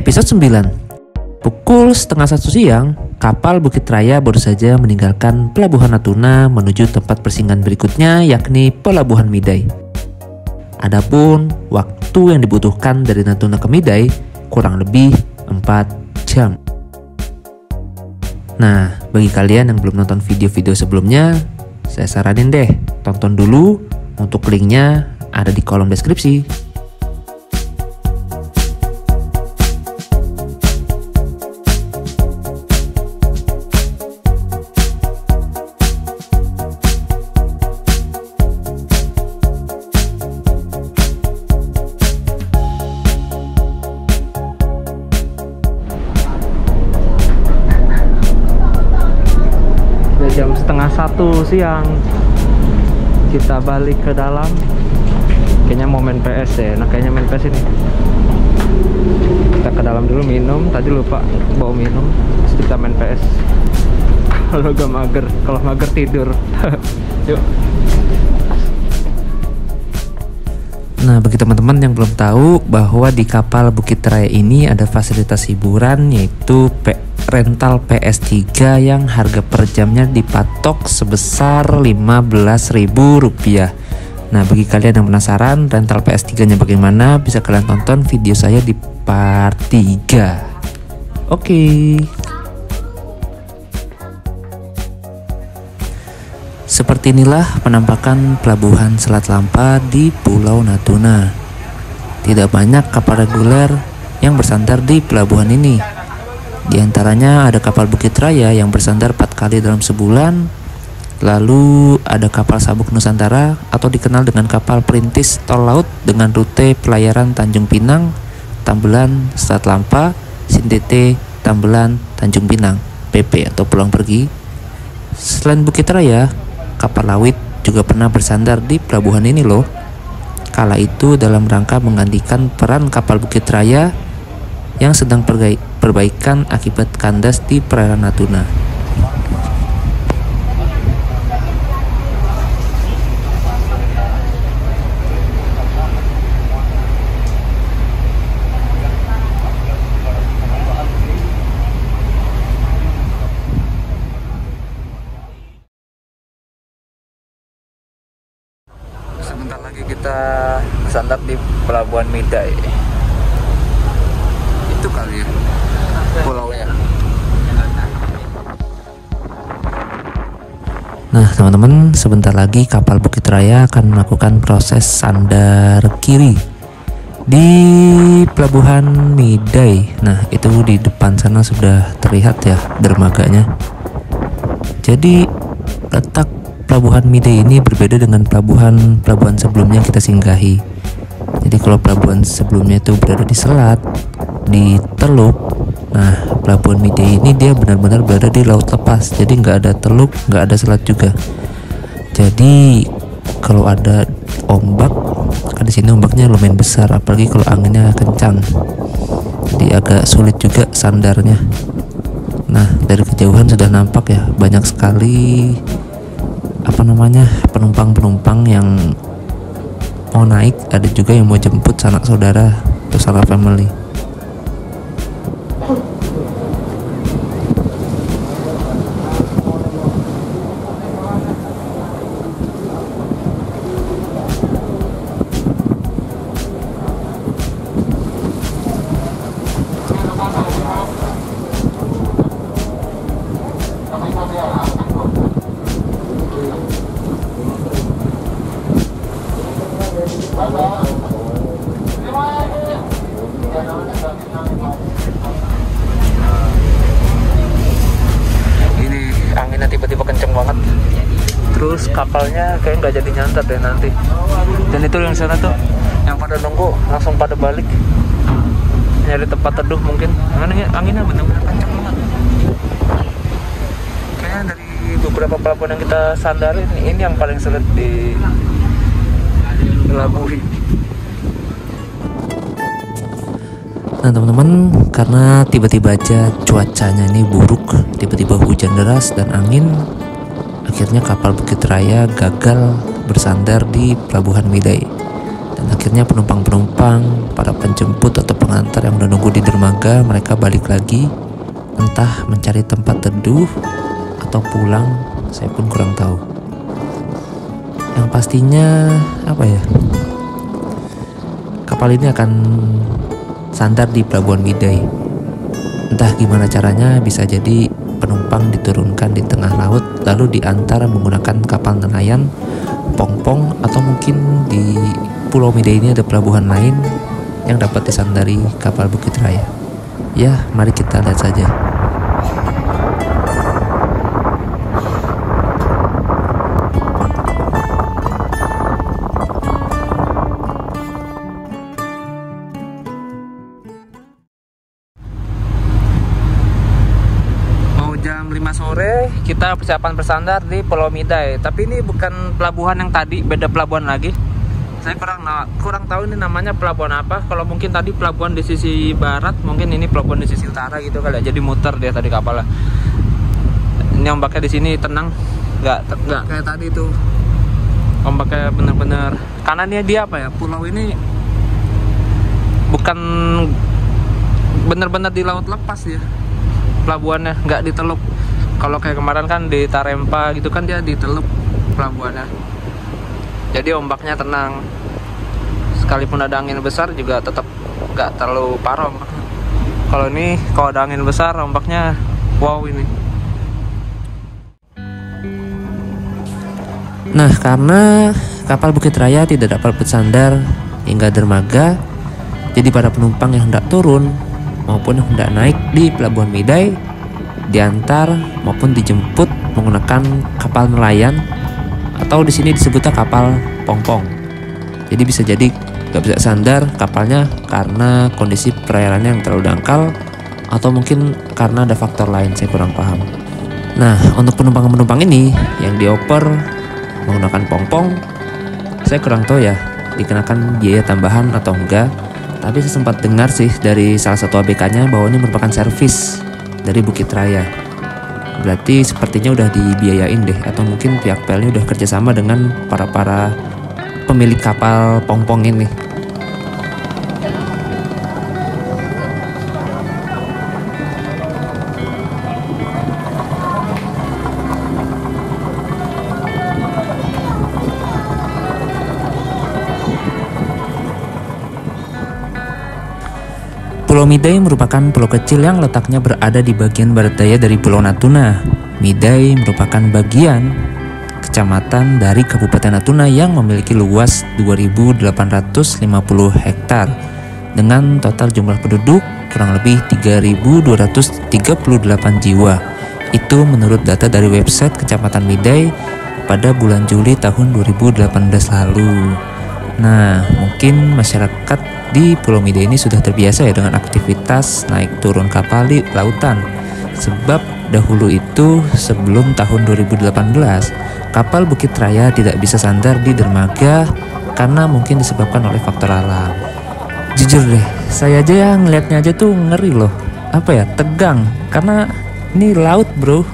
Episode 9. Pukul setengah 1 siang, kapal Bukit Raya baru saja meninggalkan Pelabuhan Natuna menuju tempat persinggahan berikutnya, yakni Pelabuhan Midai. Adapun waktu yang dibutuhkan dari Natuna ke Midai kurang lebih 4 jam. Nah, bagi kalian yang belum nonton video-video sebelumnya, saya saranin deh, tonton dulu. Untuk linknya ada di kolom deskripsi. Jam setengah 1 siang kita balik ke dalam. Kayaknya mau main PS ya. Nah, kayaknya main PS ini. Kita ke dalam dulu minum. Tadi lupa bawa minum. Terus kita main PS. Kalau gak mager, kalau mager tidur. Yuk. Nah, bagi teman-teman yang belum tahu bahwa di kapal Bukit Raya ini ada fasilitas hiburan, yaitu rental PS3 yang harga per jamnya dipatok sebesar Rp15.000. Nah, bagi kalian yang penasaran rental PS3 nya bagaimana, bisa kalian tonton video saya di part 3. Oke. Seperti inilah penampakan pelabuhan Selat Lampa di Pulau Natuna. Tidak banyak kapal reguler yang bersandar di pelabuhan ini. Di antaranya ada kapal Bukit Raya yang bersandar 4 kali dalam sebulan. Lalu ada kapal Sabuk Nusantara atau dikenal dengan kapal perintis tol laut dengan rute pelayaran Tanjung Pinang, Tambelan, Selat Lampa, Sintete, Tambelan, Tanjung Pinang, PP atau pulang pergi. Selain Bukit Raya, kapal Lawit juga pernah bersandar di pelabuhan ini loh. Kala itu dalam rangka menggantikan peran kapal Bukit Raya yang sedang perbaikan akibat kandas di perairan Natuna. Sebentar lagi kita bersandar di Pelabuhan Midai. Itu kali ya pulaunya. Nah teman-teman, sebentar lagi kapal Bukit Raya akan melakukan proses sandar kiri di Pelabuhan Midai. Nah itu di depan sana sudah terlihat ya dermaganya. Jadi letak Pelabuhan Midai ini berbeda dengan pelabuhan sebelumnya kita singgahi. Jadi kalau pelabuhan sebelumnya itu berada di Selat, di Teluk. Nah, Pelabuhan Midai ini dia benar-benar berada di laut lepas. Jadi nggak ada teluk, nggak ada selat juga. Jadi kalau ada ombak, kan di sini ombaknya lumayan besar, apalagi kalau anginnya kencang. Jadi agak sulit juga sandarnya. Nah, dari kejauhan sudah nampak ya banyak sekali penumpang-penumpang yang mau naik, ada juga yang mau jemput sanak saudara atau sanak family. Ini anginnya tiba-tiba kenceng banget. Terus kapalnya kayak nggak jadi nyantar deh nanti. Dan itu yang sana tuh yang pada nunggu langsung pada balik nyari tempat teduh mungkin. Anginnya benar-benar kenceng banget. Kayaknya dari beberapa pelabuhan yang kita sandarin ini yang paling sulit dilaburi. Nah teman-teman, karena tiba-tiba aja cuacanya ini buruk, tiba-tiba hujan deras dan angin, akhirnya kapal Bukit Raya gagal bersandar di Pelabuhan Midai. Dan akhirnya penumpang-penumpang, para penjemput atau pengantar yang udah nunggu di dermaga, mereka balik lagi, entah mencari tempat teduh atau pulang, saya pun kurang tahu. Yang pastinya apa ya, kapal ini akan sandar di Pelabuhan Midai. Entah gimana caranya, bisa jadi penumpang diturunkan di tengah laut lalu diantar menggunakan kapal nelayan, pong-pong, atau mungkin di Pulau Midai ini ada pelabuhan lain yang dapat disandari kapal Bukit Raya. Ya, mari kita lihat saja. Jam 5 sore kita persiapan bersandar di Pulau Midai. Tapi ini bukan pelabuhan yang tadi, beda pelabuhan lagi. Saya kurang tahu ini namanya pelabuhan apa. Kalau mungkin tadi pelabuhan di sisi barat, mungkin ini pelabuhan di sisi utara gitu kali ya. Jadi muter dia tadi kapalnya. Ini ombaknya di sini tenang, nggak kayak tadi tuh. Ombaknya bener-bener. Karena dia apa ya? Pulau ini bukan bener-bener di laut lepas ya. Pelabuhannya nggak di teluk. Kalau kayak kemarin kan di Tarempa gitu kan dia di teluk pelabuhannya. Jadi ombaknya tenang. Sekalipun ada angin besar juga tetap nggak terlalu parah ombaknya. Kalau ini kalau ada angin besar ombaknya wow ini. Nah, karena kapal Bukit Raya tidak dapat bersandar hingga dermaga, jadi para penumpang yang hendak turun maupun yang hendak naik di Pelabuhan Midai diantar maupun dijemput menggunakan kapal nelayan, atau di sini disebutnya kapal pong-pong. Jadi bisa jadi nggak bisa sandar kapalnya karena kondisi perairannya yang terlalu dangkal, atau mungkin karena ada faktor lain, saya kurang paham. Nah, untuk penumpang-penumpang ini yang dioper menggunakan pong-pong, saya kurang tahu ya dikenakan biaya tambahan atau enggak. Tapi saya sempat dengar sih dari salah satu ABK-nya bahwa ini merupakan servis dari Bukit Raya. Berarti sepertinya udah dibiayain deh, atau mungkin pihak PL ini udah kerjasama dengan para pemilik kapal pong-pong ini. Pulau Midai merupakan pulau kecil yang letaknya berada di bagian barat daya dari Pulau Natuna. Midai merupakan bagian kecamatan dari Kabupaten Natuna yang memiliki luas 2.850 hektar dengan total jumlah penduduk kurang lebih 3.238 jiwa. Itu menurut data dari website Kecamatan Midai pada bulan Juli tahun 2018 lalu. Nah, mungkin masyarakat di Pulau Midai ini sudah terbiasa ya dengan aktivitas naik turun kapal di lautan. Sebab dahulu itu sebelum tahun 2018, kapal Bukit Raya tidak bisa sandar di dermaga karena mungkin disebabkan oleh faktor alam. Jujur deh, saya aja yang ngeliatnya aja tuh ngeri loh. Apa ya, tegang. Karena ini laut bro.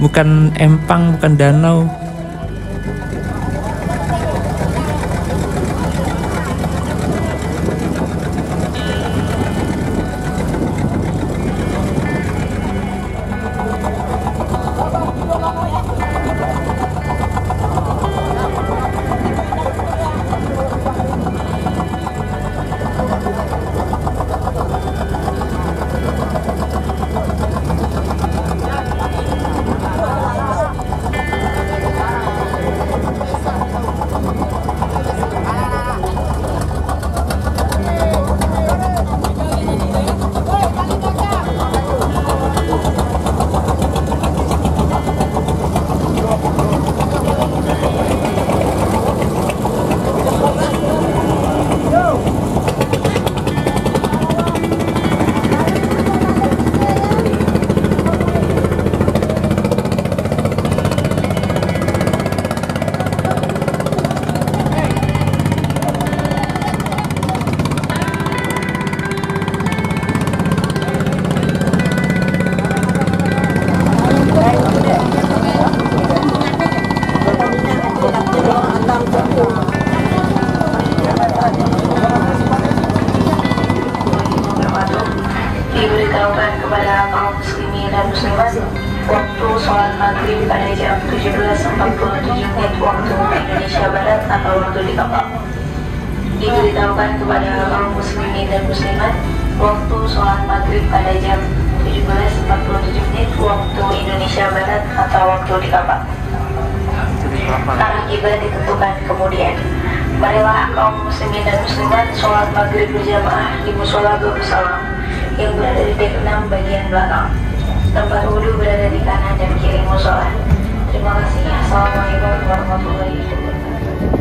Bukan empang, bukan danau. kepada kaum muslimin dan muslimat waktu sholat maghrib pada jam 17.47 menit waktu Indonesia Barat atau waktu di kapal. Diberitahukan kepada kaum muslimin dan muslimat waktu sholat maghrib pada jam 17.47 menit waktu Indonesia Barat atau waktu di kapal. Arah kiblat ditentukan kemudian. Marilah kaum muslimin dan muslimat sholat maghrib berjamaah di musola Darussalam yang berada di dek 6 bagian belakang. Tempat wudhu berada di kanan dan kiri musola. Terima kasih. Assalamualaikum warahmatullahi wabarakatuh.